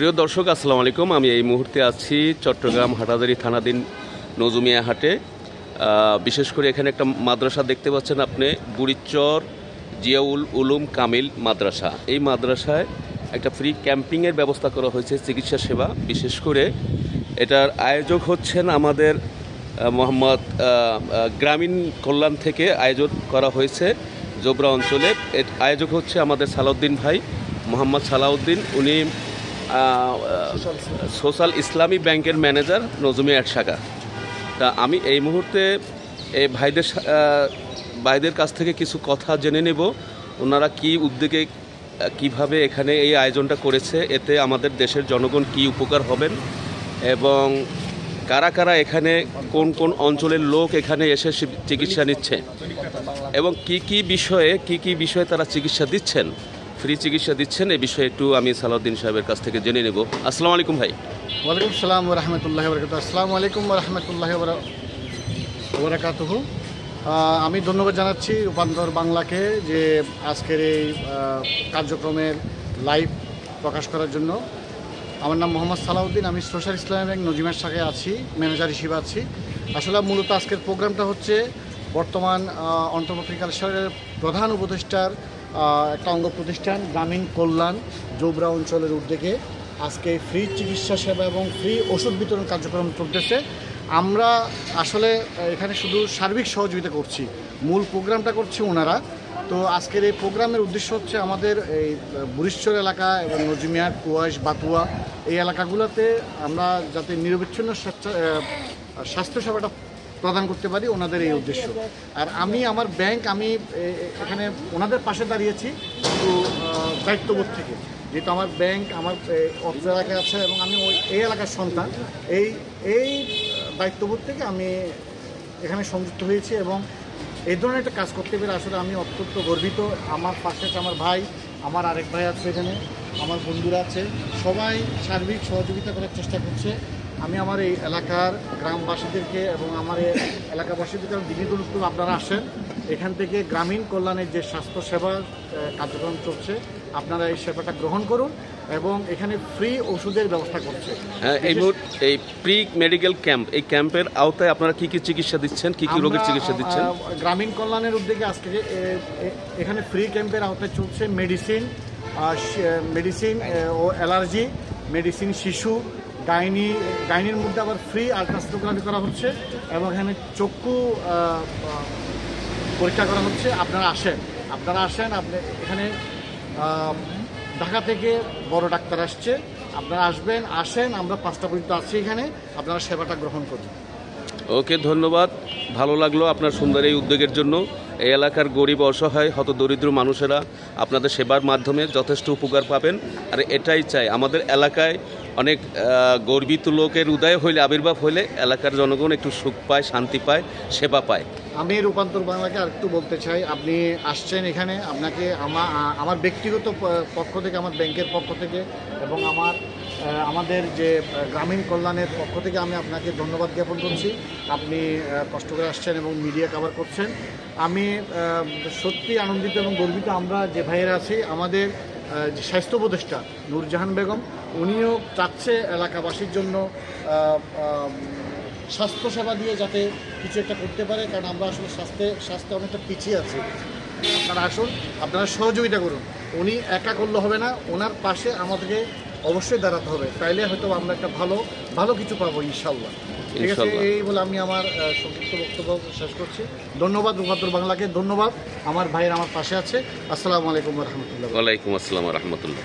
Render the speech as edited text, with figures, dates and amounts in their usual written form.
প্রিয় দর্শক, আসসালামু আলাইকুম। আমি এই মুহূর্তে আছি চট্টগ্রাম হাটাজারি থানাধীন নজুমিয়া হাটে। বিশেষ করে এখানে একটা মাদ্রাসা দেখতে পাচ্ছেন আপনি, বুড়িচর জিয়াউল উলুম কামিল মাদ্রাসা। এই মাদ্রাসায় একটা ফ্রি ক্যাম্পিংয়ের ব্যবস্থা করা হয়েছে, চিকিৎসা সেবা। বিশেষ করে এটার আয়োজক হচ্ছেন আমাদের মোহাম্মদ গ্রামীণ কল্যাণ থেকে আয়োজন করা হয়েছে জোবরা অঞ্চলে। আয়োজক হচ্ছে আমাদের সালাউদ্দিন ভাই, মোহাম্মদ সালাউদ্দিন। উনি সোশ্যাল ইসলামী ব্যাংকের ম্যানেজার, নজুমিয়া শাখা। তা আমি এই মুহূর্তে এই ভাইদের কাছ থেকে কিছু কথা জেনে নেব, ওনারা কি উদ্যোগে কিভাবে এখানে এই আয়োজনটা করেছে, এতে আমাদের দেশের জনগণ কি উপকার হবেন, এবং কারা কারা এখানে কোন কোন অঞ্চলের লোক এখানে এসে চিকিৎসা নিচ্ছে, এবং কি কি বিষয়ে তারা চিকিৎসা দিচ্ছেন, ফ্রি চিকিৎসা দিচ্ছেন, এই বিষয়ে একটু আমি সালাউদ্দিন সাহেবের কাছ থেকে জেনে নেব। আসসালামু আলাইকুম ভাই। ওয়ালাইকুম আসসালাম ওয়া রাহমাতুল্লাহি ওয়া বারাকাতুহু। আসসালামু আলাইকুম ওয়া রাহমাতুল্লাহি ওয়া বারাকাতুহু। আমি ধন্যবাদ জানাচ্ছি রূপান্তর বাংলাকে যে আজকের এই কার্যক্রমের লাইভ প্রকাশ করার জন্য। আমার নাম মোহাম্মদ সালাউদ্দিন, আমি সোশ্যাল ইসলামী ব্যাংক নজুমিয়া শাখায় আছি, ম্যানেজার হিসেবে আছি। আসলে মূলত আজকের প্রোগ্রামটা হচ্ছে বর্তমান অন্তর্বর্তীকালীন সরকারের প্রধান উপদেষ্টার একটা অঙ্গ প্রতিষ্ঠান গ্রামীণ কল্যাণ জোবরা অঞ্চলের উদ্যোগে আজকে ফ্রি চিকিৎসা সেবা এবং ফ্রি ওষুধ বিতরণ কার্যক্রম চলতেছে। আমরা আসলে এখানে শুধু সার্বিক সহযোগিতা করছি, মূল প্রোগ্রামটা করছি ওনারা। তো আজকের এই প্রোগ্রামের উদ্দেশ্য হচ্ছে আমাদের এই বুড়িচর এলাকা এবং নজুমিয়া, কুয়াইশ, বাতুয়া এই এলাকাগুলোতে আমরা যাতে নিরবিচ্ছিন্ন স্বাস্থ্যসেবাটা প্রদান করতে পারি, ওনাদের এই উদ্দেশ্য। আর আমার ব্যাংক, আমি এখানে ওনাদের পাশে দাঁড়িয়েছি একটু দায়িত্ববোধ থেকে, যেহেতু আমার ব্যাংক আমার অত্র এলাকায় আছে এবং আমি এই এলাকার সন্তান, এই দায়িত্ববোধ থেকে আমি এখানে সংযুক্ত হয়েছি এবং এই ধরনের একটা কাজ করতে পেরে আসলে আমি অত্যন্ত গর্বিত। আমার পাশে আছে আমার ভাই, আমার আরেক ভাই আছে, এখানে আমার বন্ধুরা আছে, সবাই সার্বিক সহযোগিতা করার চেষ্টা করছে। আমি আমার এই এলাকার গ্রামবাসীদেরকে এবং আমার এই এলাকাবাসীদেরকে বিনীত অনুরোধ, আপনারা আসেন, এখান থেকে গ্রামীণ কল্যাণের যে স্বাস্থ্যসেবা কার্যক্রম চলছে আপনারা এই সেবাটা গ্রহণ করুন এবং এখানে ফ্রি ওষুধের ব্যবস্থা করছে। এই প্রি মেডিকেল ক্যাম্প, এই ক্যাম্পের আওতায় আপনারা কি কি চিকিৎসা দিচ্ছেন, কি কি রোগের চিকিৎসা দিচ্ছেন? গ্রামীণ কল্যাণের উদ্যোগে আজকে এখানে ফ্রি ক্যাম্পের আওতায় চলছে মেডিসিন ও অ্যালার্জি মেডিসিন, শিশু গাইনির মধ্যে আবার ফ্রি আলট্রাসোনোগ্রাফি করা হচ্ছে এবং এখানে চক্ষু পরীক্ষা করা হচ্ছে। আপনারা আসেন, আপনি এখানে ঢাকা থেকে বড় ডাক্তার আসছে, আপনারা আসেন, আমরা 5টা পর্যন্ত আছি এখানে, আপনারা সেবাটা গ্রহণ করুন। ওকে, ধন্যবাদ। ভালো লাগলো আপনার সুন্দর এই উদ্যোগের জন্য। এই এলাকার গরিব, অসহায়, হতদরিদ্র মানুষেরা আপনাদের সেবার মাধ্যমে যথেষ্ট উপকার পাবেন। আর এটাই চাই, আমাদের এলাকায় অনেক গর্বিত লোকের উদয় হইলে, আবির্ভাব হইলে এলাকার জনগণ একটু সুখ পায়, শান্তি পায়, সেবা পায়। আমি রূপান্তর বাংলাকে আরেকটু বলতে চাই, আপনি আসছেন এখানে, আপনাকে আমার ব্যক্তিগত পক্ষ থেকে, আমার ব্যাংকের পক্ষ থেকে এবং আমাদের যে গ্রামীণ কল্যাণের পক্ষ থেকে আমি আপনাকে ধন্যবাদ জ্ঞাপন করছি। আপনি কষ্ট করে আসছেন এবং মিডিয়া কভার করছেন। আমি সত্যি আনন্দিত এবং গর্বিত। আমরা যে ভাইয়েরা আছি, আমাদের যে স্বাস্থ্য উপদেষ্টা নূরজাহান বেগম, উনিও চাচ্ছে এলাকাবাসীর জন্য স্বাস্থ্যসেবা দিয়ে যাতে কিছু একটা করতে পারে, কারণ আমরা আসলে স্বাস্থ্যে অনেকটা পিছিয়ে আছি। আপনারা আসুন, আপনারা সহযোগিতা করুন। উনি একা করলে হবে না, ওনার পাশে আমাদেরকে অবশ্যই দাঁড়াতে হবে, তাইলে হয়তো আমরা একটা ভালো কিছু পাবো ইনশাল্লাহ। ঠিক আছে, এই বলে আমি আমার সংক্ষিপ্ত বক্তব্য শেষ করছি। ধন্যবাদ রূপান্তর বাংলাকে, ধন্যবাদ। আমার ভাইয়ের আমার পাশে আছে। আসসালামু আলাইকুম ওয়া রাহমাতুল্লাহ। ওয়ালাইকুম আসসালাম ওয়া রাহমাতুল্লাহ।